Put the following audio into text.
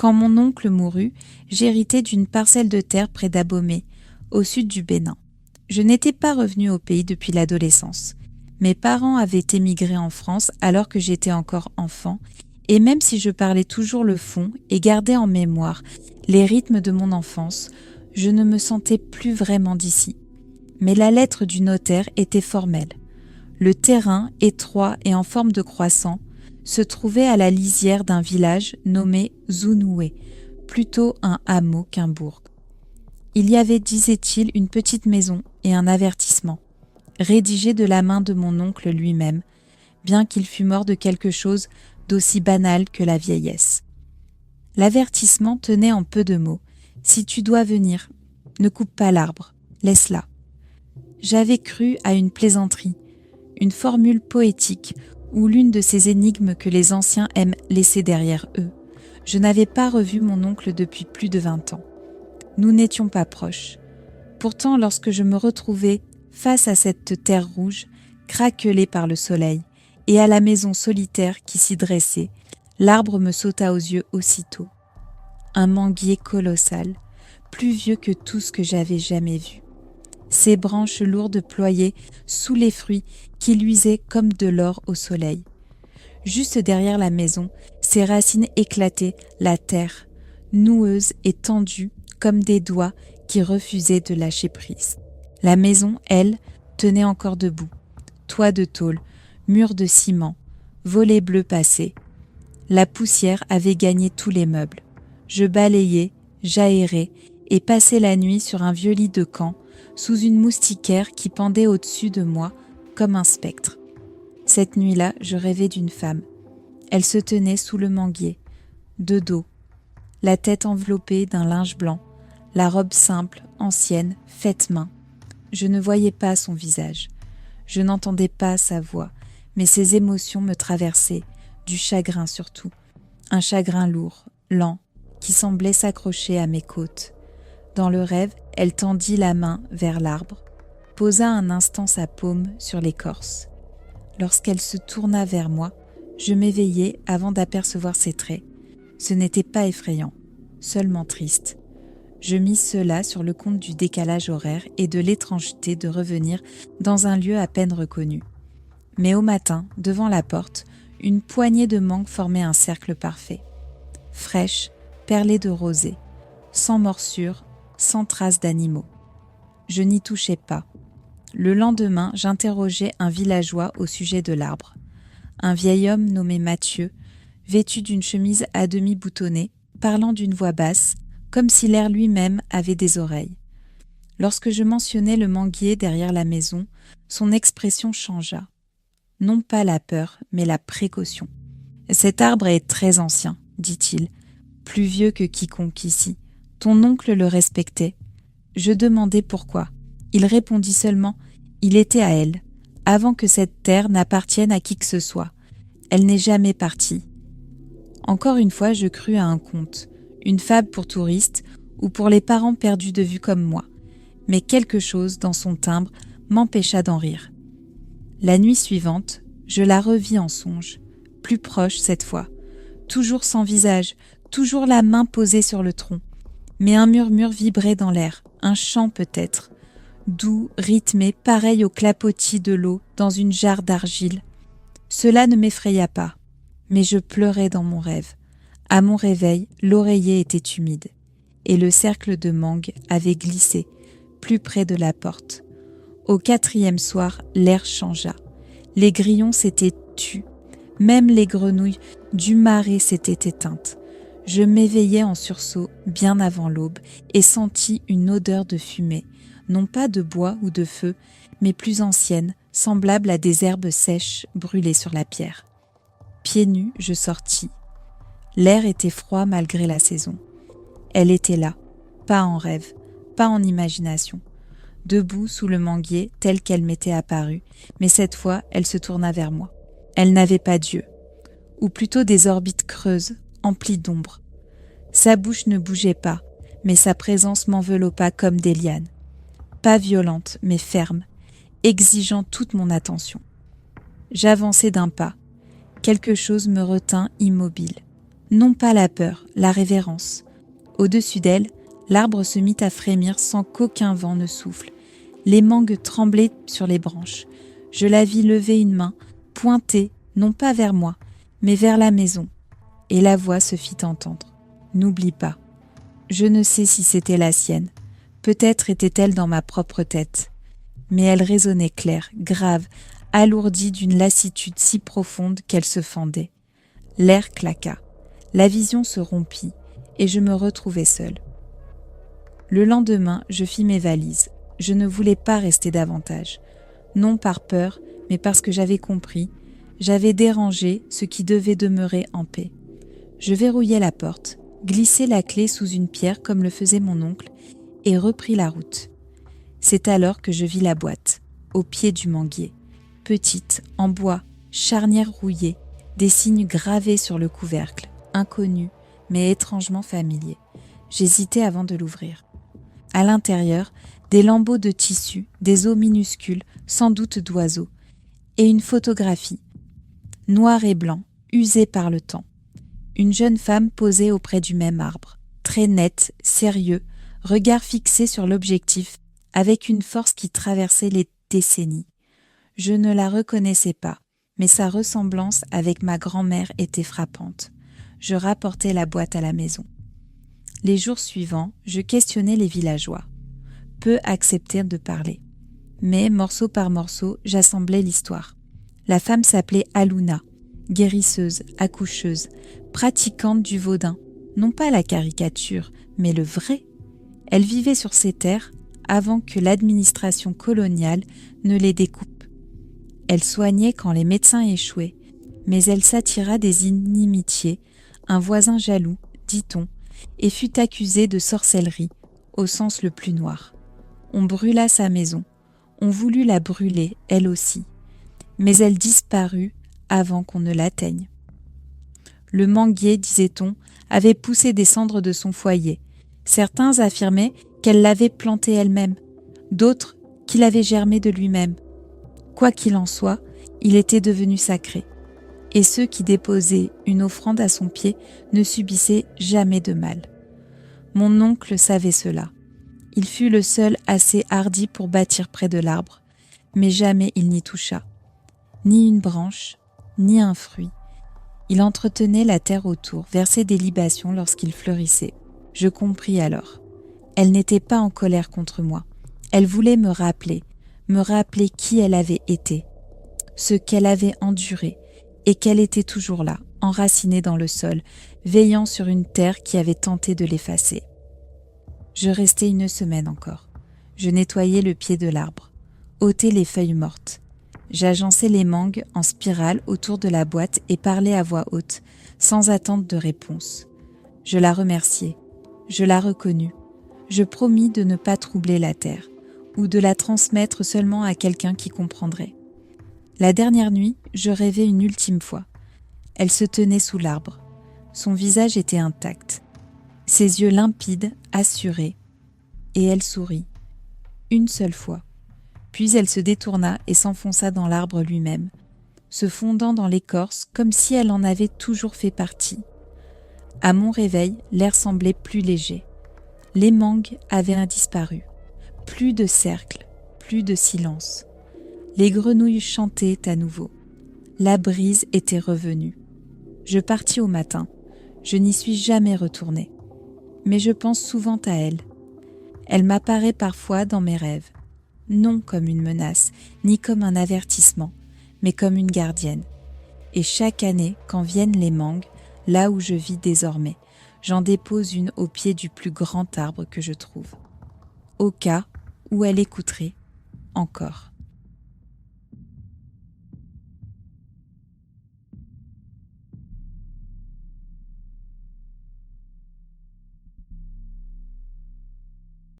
Quand mon oncle mourut, j'héritai d'une parcelle de terre près d'Abomey, au sud du Bénin. Je n'étais pas revenue au pays depuis l'adolescence. Mes parents avaient émigré en France alors que j'étais encore enfant, et même si je parlais toujours le fond et gardais en mémoire les rythmes de mon enfance, je ne me sentais plus vraiment d'ici. Mais la lettre du notaire était formelle. Le terrain, étroit et en forme de croissant, se trouvait à la lisière d'un village nommé Zunoué, plutôt un hameau qu'un bourg. Il y avait, disait-il, une petite maison et un avertissement, rédigé de la main de mon oncle lui-même, bien qu'il fût mort de quelque chose d'aussi banal que la vieillesse. L'avertissement tenait en peu de mots. « Si tu dois venir, ne coupe pas l'arbre, laisse-la. » J'avais cru à une plaisanterie, une formule poétique ou l'une de ces énigmes que les anciens aiment laisser derrière eux. Je n'avais pas revu mon oncle depuis plus de 20 ans. Nous n'étions pas proches. Pourtant, lorsque je me retrouvai face à cette terre rouge, craquelée par le soleil, et à la maison solitaire qui s'y dressait, l'arbre me sauta aux yeux aussitôt. Un manguier colossal, plus vieux que tout ce que j'avais jamais vu. Ses branches lourdes ployaient sous les fruits qui luisaient comme de l'or au soleil. Juste derrière la maison, ses racines éclataient la terre, noueuses et tendues comme des doigts qui refusaient de lâcher prise. La maison, elle, tenait encore debout. Toit de tôle, mur de ciment, volets bleus passés. La poussière avait gagné tous les meubles. Je balayais, j'aérais et passais la nuit sur un vieux lit de camp, sous une moustiquaire qui pendait au-dessus de moi comme un spectre. Cette nuit-là, je rêvais d'une femme. Elle se tenait sous le manguier, de dos, la tête enveloppée d'un linge blanc, la robe simple, ancienne, faite main. Je ne voyais pas son visage, je n'entendais pas sa voix, mais ses émotions me traversaient, du chagrin surtout, un chagrin lourd, lent, qui semblait s'accrocher à mes côtes. Dans le rêve, elle tendit la main vers l'arbre, posa un instant sa paume sur l'écorce. Lorsqu'elle se tourna vers moi, je m'éveillai avant d'apercevoir ses traits. Ce n'était pas effrayant, seulement triste. Je mis cela sur le compte du décalage horaire et de l'étrangeté de revenir dans un lieu à peine reconnu. Mais au matin, devant la porte, une poignée de mangues formait un cercle parfait. Fraîche, perlée de rosée, sans morsure, sans trace d'animaux. Je n'y touchais pas. Le lendemain, j'interrogeai un villageois au sujet de l'arbre. Un vieil homme nommé Mathieu, vêtu d'une chemise à demi boutonnée, parlant d'une voix basse, comme si l'air lui-même avait des oreilles. Lorsque je mentionnai le manguier derrière la maison, son expression changea. Non pas la peur, mais la précaution. « Cet arbre est très ancien, dit-il, plus vieux que quiconque ici. Ton oncle le respectait. » Je demandai pourquoi. Il répondit seulement « Il était à elle, avant que cette terre n'appartienne à qui que ce soit. Elle n'est jamais partie. » Encore une fois, je crus à un conte, une fable pour touristes ou pour les parents perdus de vue comme moi. Mais quelque chose dans son timbre m'empêcha d'en rire. La nuit suivante, je la revis en songe, plus proche cette fois, toujours sans visage, toujours la main posée sur le tronc. Mais un murmure vibrait dans l'air, un chant peut-être, doux, rythmé, pareil au clapotis de l'eau dans une jarre d'argile. Cela ne m'effraya pas, mais je pleurais dans mon rêve. À mon réveil, l'oreiller était humide, et le cercle de mangue avait glissé, plus près de la porte. Au 4e soir, l'air changea. Les grillons s'étaient tus, même les grenouilles du marais s'étaient éteintes. Je m'éveillai en sursaut bien avant l'aube et sentis une odeur de fumée, non pas de bois ou de feu, mais plus ancienne, semblable à des herbes sèches brûlées sur la pierre. Pieds nus, je sortis. L'air était froid malgré la saison. Elle était là, pas en rêve, pas en imagination. Debout sous le manguier tel qu'elle m'était apparue, mais cette fois elle se tourna vers moi. Elle n'avait pas d'yeux, ou plutôt des orbites creuses, emplies d'ombre. Sa bouche ne bougeait pas, mais sa présence m'enveloppa comme des lianes. Pas violente, mais ferme, exigeant toute mon attention. J'avançai d'un pas. Quelque chose me retint immobile. Non pas la peur, la révérence. Au-dessus d'elle, l'arbre se mit à frémir sans qu'aucun vent ne souffle. Les mangues tremblaient sur les branches. Je la vis lever une main, pointer, non pas vers moi, mais vers la maison. Et la voix se fit entendre. « N'oublie pas. » Je ne sais si c'était la sienne. Peut-être était-elle dans ma propre tête. Mais elle résonnait claire, grave, alourdie d'une lassitude si profonde qu'elle se fendait. L'air claqua. La vision se rompit et je me retrouvai seule. Le lendemain, je fis mes valises. Je ne voulais pas rester davantage. Non par peur, mais parce que j'avais compris. J'avais dérangé ce qui devait demeurer en paix. Je verrouillai la porte, glissai la clé sous une pierre comme le faisait mon oncle et repris la route. C'est alors que je vis la boîte, au pied du manguier. Petite, en bois, charnière rouillée, des signes gravés sur le couvercle, inconnus, mais étrangement familiers. J'hésitais avant de l'ouvrir. À l'intérieur, des lambeaux de tissu, des os minuscules, sans doute d'oiseaux, et une photographie, noir et blanc, usée par le temps. Une jeune femme posée auprès du même arbre, très nette, sérieux, regard fixé sur l'objectif, avec une force qui traversait les décennies. Je ne la reconnaissais pas, mais sa ressemblance avec ma grand-mère était frappante. Je rapportai la boîte à la maison. Les jours suivants, je questionnai les villageois. Peu acceptèrent de parler. Mais, morceau par morceau, j'assemblai l'histoire. La femme s'appelait Aluna, guérisseuse, accoucheuse, pratiquante du Vaudin. Non pas la caricature, mais le vrai. Elle vivait sur ces terres avant que l'administration coloniale ne les découpe. Elle soignait quand les médecins échouaient, mais elle s'attira des inimitiés, un voisin jaloux, dit-on, et fut accusée de sorcellerie, au sens le plus noir. On brûla sa maison, on voulut la brûler, elle aussi, mais elle disparut avant qu'on ne l'atteigne. Le manguier, disait-on, avait poussé des cendres de son foyer. Certains affirmaient qu'elle l'avait planté elle-même, d'autres qu'il avait germé de lui-même. Quoi qu'il en soit, il était devenu sacré, et ceux qui déposaient une offrande à son pied ne subissaient jamais de mal. Mon oncle savait cela. Il fut le seul assez hardi pour bâtir près de l'arbre, mais jamais il n'y toucha. Ni une branche, ni un fruit. Il entretenait la terre autour, versait des libations lorsqu'il fleurissait. Je compris alors. Elle n'était pas en colère contre moi. Elle voulait me rappeler qui elle avait été, ce qu'elle avait enduré, et qu'elle était toujours là, enracinée dans le sol, veillant sur une terre qui avait tenté de l'effacer. Je restai 1 semaine encore. Je nettoyai le pied de l'arbre, ôtai les feuilles mortes. J'agençai les mangues en spirale autour de la boîte et parlais à voix haute, sans attendre de réponse. Je la remerciai, je la reconnus. Je promis de ne pas troubler la terre, ou de la transmettre seulement à quelqu'un qui comprendrait. La dernière nuit, je rêvai une ultime fois. Elle se tenait sous l'arbre. Son visage était intact, ses yeux limpides, assurés, et elle sourit. 1 seule fois. Puis elle se détourna et s'enfonça dans l'arbre lui-même, se fondant dans l'écorce comme si elle en avait toujours fait partie. À mon réveil, l'air semblait plus léger. Les mangues avaient disparu. Plus de cercle, plus de silence. Les grenouilles chantaient à nouveau. La brise était revenue. Je partis au matin. Je n'y suis jamais retournée. Mais je pense souvent à elle. Elle m'apparaît parfois dans mes rêves. Non comme une menace, ni comme un avertissement, mais comme une gardienne. Et chaque année, quand viennent les mangues, là où je vis désormais, j'en dépose une au pied du plus grand arbre que je trouve. Au cas où elle écouterait encore.